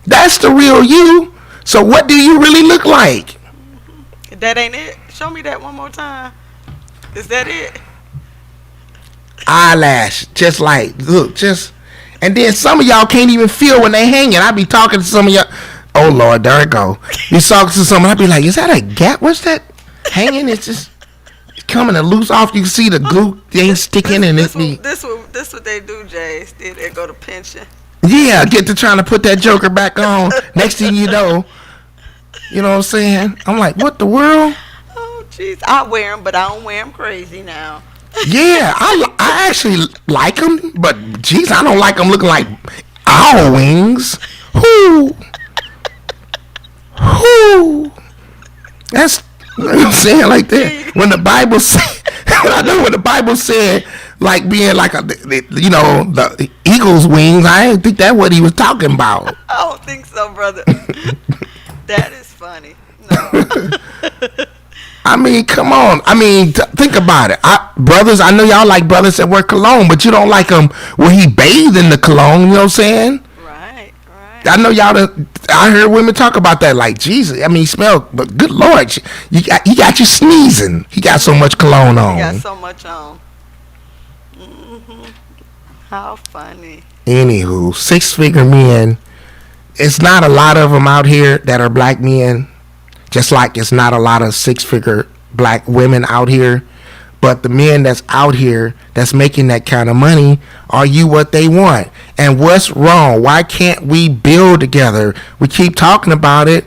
That's the real you. So what do you really look like? That ain't it. Show me that one more time. Is that it? Eyelash, just like, look, just... And then some of y'all can't even feel when they hanging. I be talking to some of y'all. Oh, Lord, there it go. You talking to someone, I be like, is that a gap? What's that hanging? It's just coming to loose off. You can see the glue ain't sticking and it be. This what they do, Jay. They go to pension. Yeah, get to trying to put that joker back on. Next thing you know what I'm saying? I'm like, what the world? Oh, jeez. I wear them, but I don't wear them crazy now. Yeah, I actually like them, but jeez, I don't like them looking like owl wings. Who? That's what I'm saying like that. When the Bible said, I know when the Bible said like being like the eagle's wings, I didn't think that's what he was talking about. I don't think so, brother. That is funny. No. I mean, come on. I mean, think about it. Brothers, I know y'all like brothers that wear cologne, but you don't like them when he bathed in the cologne, you know what I'm saying? Right. I know I heard women talk about that like, Jesus, I mean, he smelled, but good Lord, he got you sneezing. He got so much cologne on. He got so much on. Mm-hmm. How funny. Anywho, 6-figure men, it's not a lot of them out here that are black men. Just like it's not a lot of 6-figure black women out here. But the men that's out here that's making that kind of money, are you what they want? And what's wrong? Why can't we build together? We keep talking about it,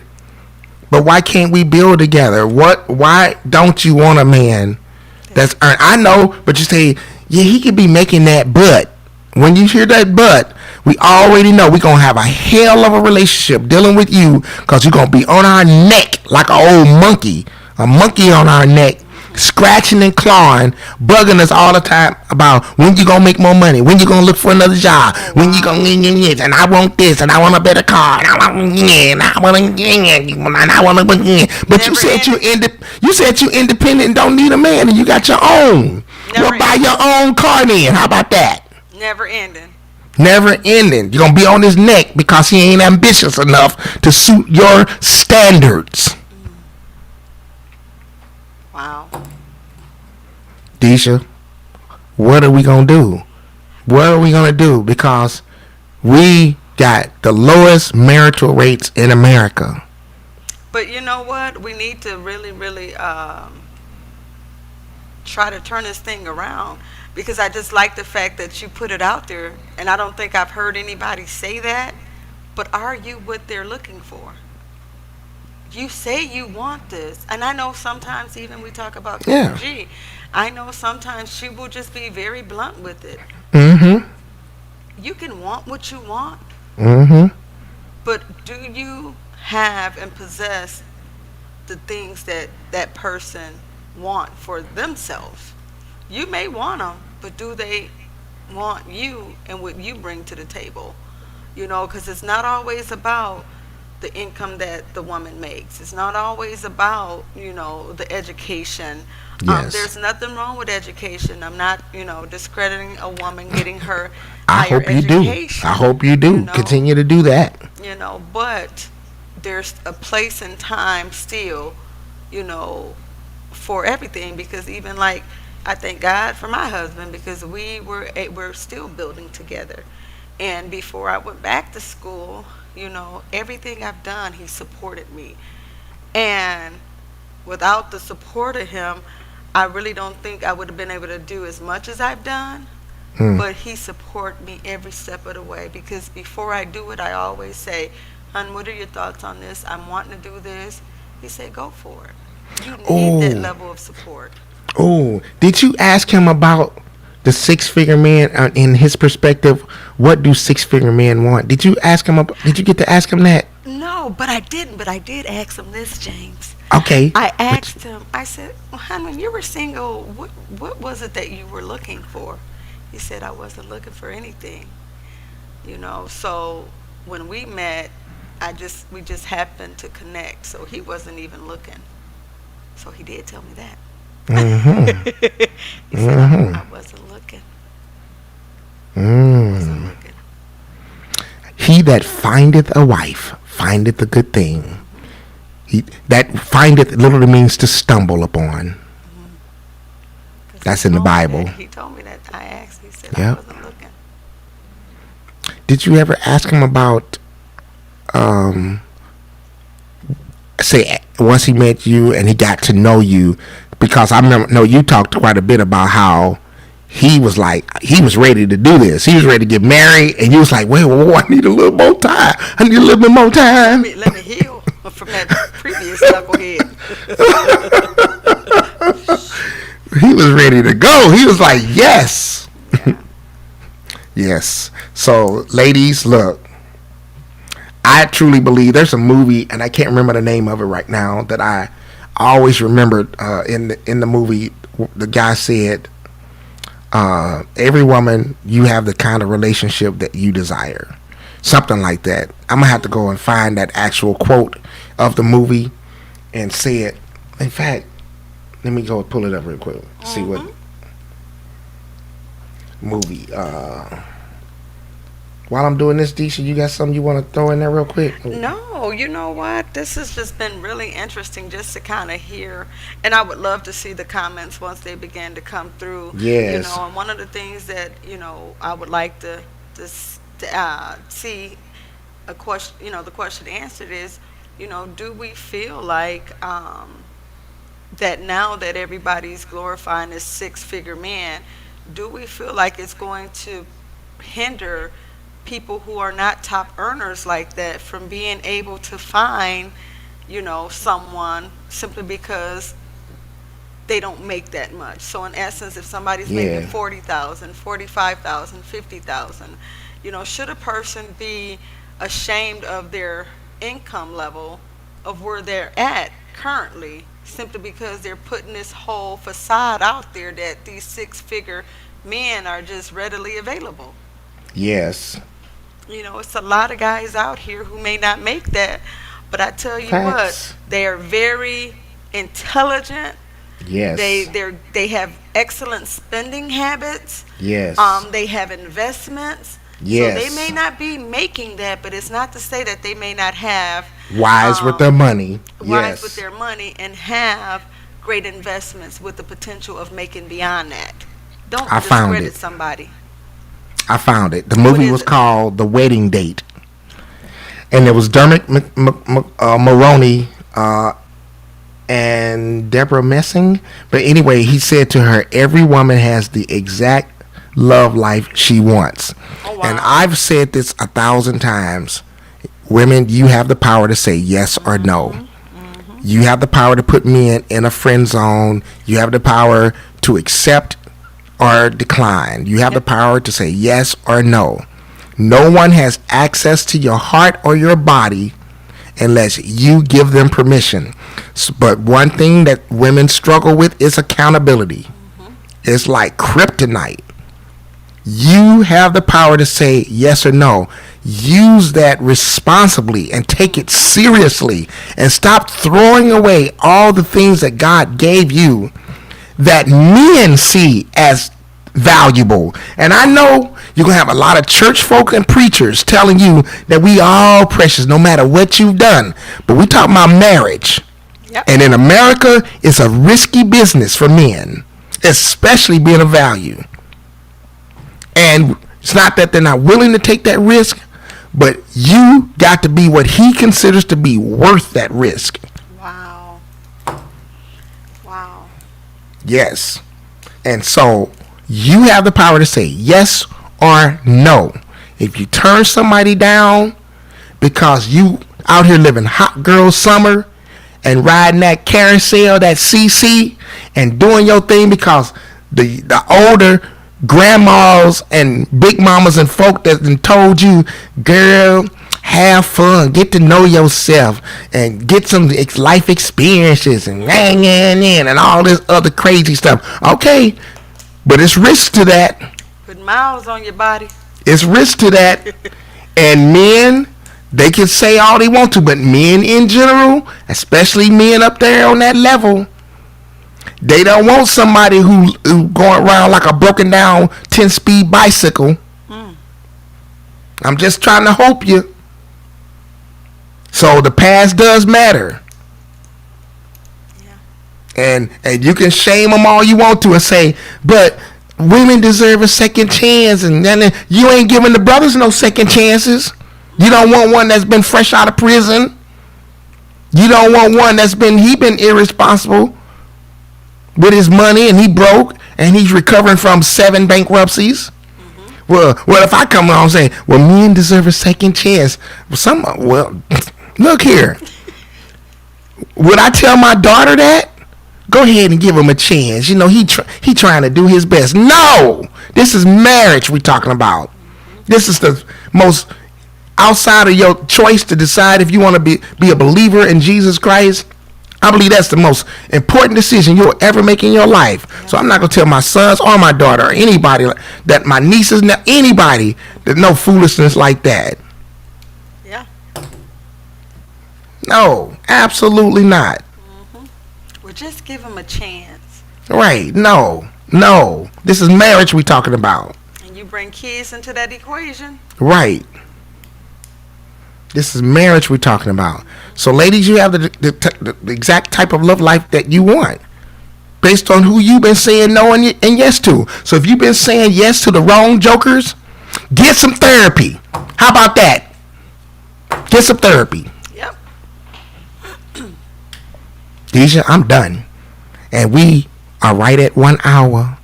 but why can't we build together? Why don't you want a man that's earned? I know, but you say, yeah, he could be making that, but when you hear that but, we already know we're going to have a hell of a relationship dealing with you because you're going to be on our neck like an old monkey. A monkey on our neck, scratching and clawing, bugging us all the time about when you going to make more money, when you going to look for another job, when you going to, and I want this, and I want a better car, and I want, and I want to, but you said you independent and don't need a man, and you got your own. Well, buy your own car then. How about that? Never ending. Never ending. You're going to be on his neck because he ain't ambitious enough to suit your standards. Wow. Deisha, what are we going to do? What are we going to do? Because we got the lowest marital rates in America. But you know what? We need to really, really try to turn this thing around, because I just like the fact that you put it out there, and I don't think I've heard anybody say that. But are you what they're looking for? You say you want this, and I know sometimes even we talk about Yeah. G. I know sometimes she will just be very blunt with it. Mm-hmm. You can want what you want, Mm-hmm. but do you have and possess the things that that person want for themselves? You may want them, but do they want you and what you bring to the table? Because it's not always about the income that the woman makes. It's not always about, the education. Yes. There's nothing wrong with education. I'm not, discrediting a woman getting her I higher hope you do. education. I hope you do. Continue to do that. But there's a place and time still, for everything, because even like I thank God for my husband, because we're still building together. And before I went back to school, everything I've done, he supported me. And without the support of him, I really don't think I would have been able to do as much as I've done. But he supported me every step of the way, because before I do it, I always say, "Hon, what are your thoughts on this? I'm wanting to do this." He said, "Go for it. You need that level of support." Oh, did you ask him about the six-figure man in his perspective? What do six-figure men want? Did you ask him? Did you get to ask him that? No, but I didn't. But I did ask him this, James. Okay. I asked him. I said, "Well, hon, when you were single, what was it that you were looking for?" He said, "I wasn't looking for anything." So when we met, we just happened to connect. So he wasn't even looking. So he did tell me that. Mm-hmm. He said, I wasn't looking. I wasn't looking. He that findeth a wife findeth a good thing. He that findeth literally means to stumble upon. That's in the Bible. He told me that. I asked. He said, Yep. I wasn't looking. Did you ever ask him about, say, once he met you and he got to know you? Because I know you talked quite a bit about how he was ready to do this. He was ready to get married, and you was like, wait, I need a little more time. I need a little bit more time. Let me heal from that previous knucklehead. He was ready to go. He was like, yes. Yeah. Yes. So, ladies, look. I truly believe there's a movie, and I can't remember the name of it right now, that I always remembered in the movie. The guy said, every woman, you have the kind of relationship that you desire. Something like that. I'm going to have to go and find that actual quote of the movie and say it. In fact, let me go pull it up real quick. See what movie. While I'm doing this, Deisha, you got something you want to throw in there real quick? No, you know what? This has just been really interesting just to kind of hear. And I would love to see the comments once they begin to come through. Yes. And one of the things that, I would like to see a question, the question answered is, do we feel like that now that everybody's glorifying this six-figure man, do we feel like it's going to hinder people who are not top earners like that from being able to find, someone simply because they don't make that much? So in essence, if somebody's making 40,000, 45,000, 50,000, should a person be ashamed of their income level of where they're at currently, simply because they're putting this whole facade out there that these six-figure men are just readily available? Yes. It's a lot of guys out here who may not make that, but I tell you Facts. what, they are very intelligent. Yes. They have excellent spending habits. Yes. They have investments. Yes. So they may not be making that, but it's not to say that they may not have wise with their money. wise with their money and have great investments with the potential of making beyond that. Don't I found discredit it. somebody. I found it. The movie was called The Wedding Date, and it was Dermot Mulroney and Deborah Messing. But anyway, he said to her, every woman has the exact love life she wants. Oh, wow. And I've said this 1,000 times. Women, you have the power to say yes or no. You have the power to put men in a friend zone. You have the power to accept or decline. You have the power to say yes or no. No one has access to your heart or your body unless you give them permission. But one thing that women struggle with is accountability. It's like kryptonite. You have the power to say yes or no. Use that responsibly and take it seriously, and stop throwing away all the things that God gave you that men see as valuable. And I know you're going to have a lot of church folk and preachers telling you that we all precious no matter what you've done. But we talk about marriage. Yep. And in America, it's a risky business for men, especially being of value. And it's not that they're not willing to take that risk, but you got to be what he considers to be worth that risk. Wow. Wow. Yes. And so you have the power to say yes or no. If you turn somebody down because you out here living hot girl summer and riding that carousel, that CC, and doing your thing because the older grandmas and big mamas and folk that done told you, girl, have fun, get to know yourself, and get some life experiences, and all this other crazy stuff. Okay, but it's risk to that. Put miles on your body. It's risk to that. And men, they can say all they want to, but men in general, especially men up there on that level, they don't want somebody who going around like a broken down 10-speed bicycle. I'm just trying to help you. So the past does matter. Yeah. And you can shame them all you want to and say, but women deserve a second chance, and then you ain't giving the brothers no second chances. You don't want one that's been fresh out of prison. You don't want one that's been irresponsible with his money, and he broke, and he's recovering from 7 bankruptcies. Well, if I come along and say, well, men deserve a second chance, well, look here. Would I tell my daughter that? Go ahead and give him a chance. You know, he trying to do his best. No, this is marriage we're talking about. This is the most outside of your choice to decide if you want to be a believer in Jesus Christ. I believe that's the most important decision you'll ever make in your life. Yeah. So I'm not going to tell my sons or my daughter or anybody that my nieces, anybody, that no foolishness like that. Yeah. No, absolutely not. Well, just give them a chance. Right. No. This is marriage we're talking about. And you bring kids into that equation. Right. This is marriage we're talking about. So, ladies, you have the exact type of love life that you want based on who you've been saying no and yes to. So, if you've been saying yes to the wrong jokers, get some therapy. How about that? Get some therapy. Yep. Deja, I'm done. And we are right at 1 hour.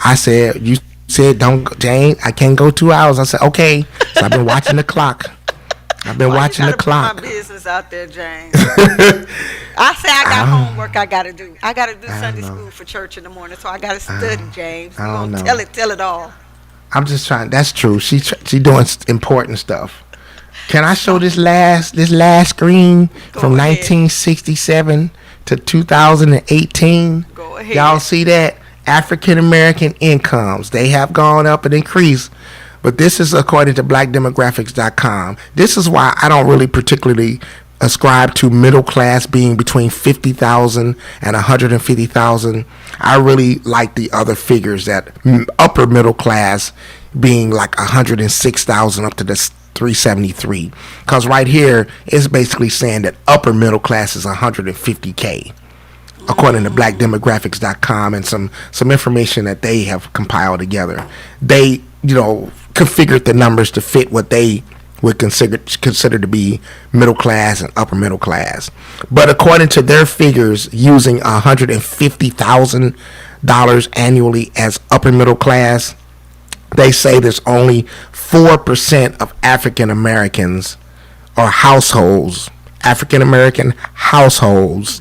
I said, you said, don't go, Jane, I can't go 2 hours. I said, okay. So, I've been watching the clock. I've been watching the clock. Put my business out there, James. I say I got homework I got to do. I got to do Sunday school for church in the morning, so I got to study, James. I don't know. Tell it all. I'm just trying. That's true. She doing important stuff. Can I show this last screen from 1967 to 2018? Go ahead. Y'all see that? African American incomes, they have gone up and increased. But this is according to blackdemographics.com. This is why I don't really particularly ascribe to middle class being between 50,000 and 150,000. I really like the other figures, that upper middle class being like 106,000 up to the 373. Because right here it's basically saying that upper middle class is 150K. According to blackdemographics.com and some information that they have compiled together. They, configured the numbers to fit what they would consider to be middle class and upper middle class. But according to their figures, using $150,000 annually as upper middle class, they say there's only 4% of African Americans or households, African American households,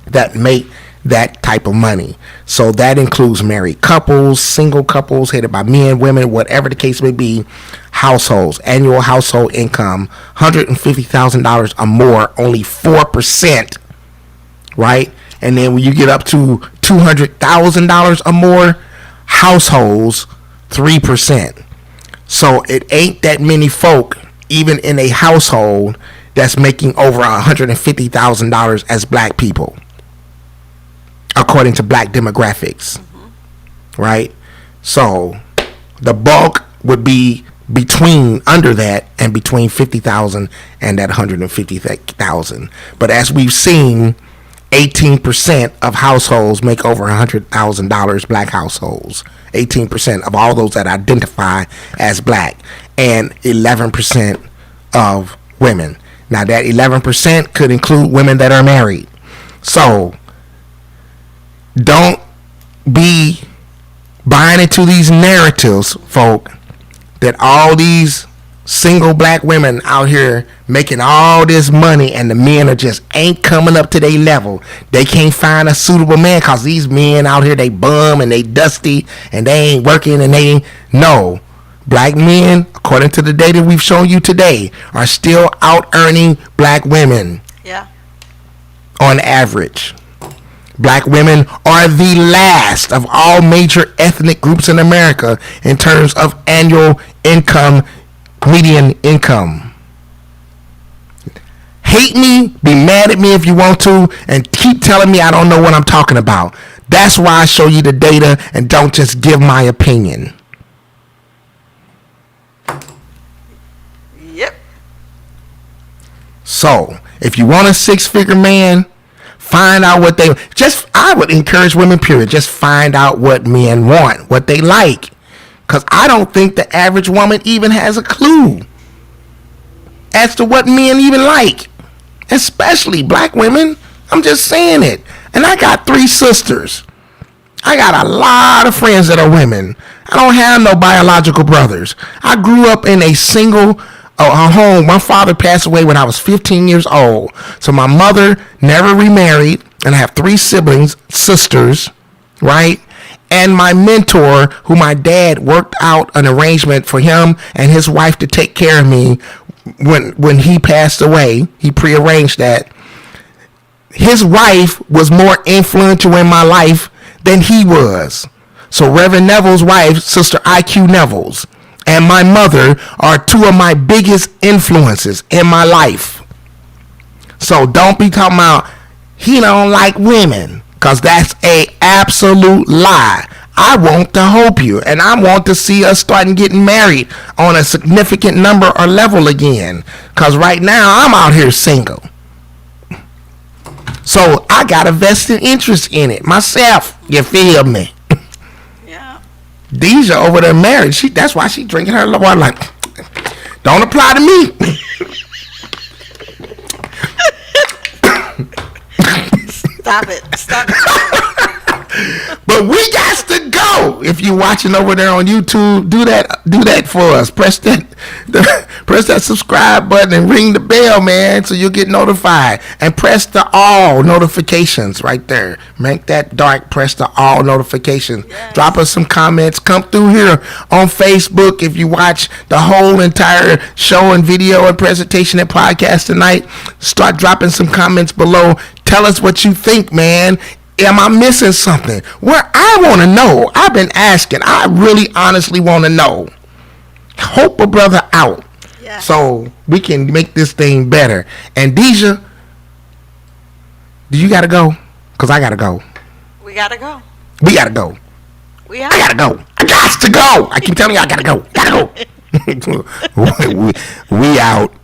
that make that type of money. So that includes married couples, single couples, headed by men, women, whatever the case may be. Households, annual household income, $150,000 or more, only 4%, right? And then when you get up to $200,000 or more, households, 3%. So it ain't that many folk, even in a household, that's making over $150,000 as black people, according to black demographics, right? So the bulk would be under that and between 50,000 and that 150,000. But as we've seen, 18% of households make over $100,000, black households. 18% of all those that identify as black, and 11% of women. Now that 11% could include women that are married. So don't be buying into these narratives, folk, that all these single black women out here making all this money and the men are just ain't coming up to their level. They can't find a suitable man because these men out here, they bum and they dusty and they ain't working and they ain't. No. Black men, according to the data we've shown you today, are still out earning black women. Yeah. On average. Black women are the last of all major ethnic groups in America in terms of annual income, median income. Hate me, be mad at me if you want to, and keep telling me I don't know what I'm talking about. That's why I show you the data and don't just give my opinion. Yep. So, if you want a six-figure man, find out what they I would encourage women, period, just find out what men want, what they like. Because I don't think the average woman even has a clue as to what men even like. Especially black women. I'm just saying it. And I got 3 sisters. I got a lot of friends that are women. I don't have no biological brothers. I grew up in a single home. My father passed away when I was 15 years old. So my mother never remarried. And I have 3 siblings, sisters, right? And my mentor, who my dad worked out an arrangement for him and his wife to take care of me when he passed away. He prearranged that. His wife was more influential in my life than he was. So Reverend Neville's wife, Sister IQ Neville's, and my mother are 2 of my biggest influences in my life. So don't be talking about he don't like women, because that's a absolute lie. I want to hope you, and I want to see us starting getting married on a significant number or level again, because right now I'm out here single. So I got a vested interest in it myself. You feel me? Yeah. Deja over there married. That's why she drinking her water like, don't apply to me. Stop it. But we got to go. If you're watching over there on YouTube, do that for us. Press that subscribe button and ring the bell, man, so you'll get notified. And press the all notifications right there. Make that dark. Press the all notifications. Yes. Drop us some comments. Come through here on Facebook if you watch the whole entire show and video and presentation and podcast tonight. Start dropping some comments below. Tell us what you think, man. Am I missing something? Where I want to know. I've been asking. I really honestly want to know. Hope a brother out. Yeah. So we can make this thing better. And Deja, do you got to go? Because I got to go. We got to go. We got to go. I got to go. I got to go. I keep telling you I got to go. Got to go. we out.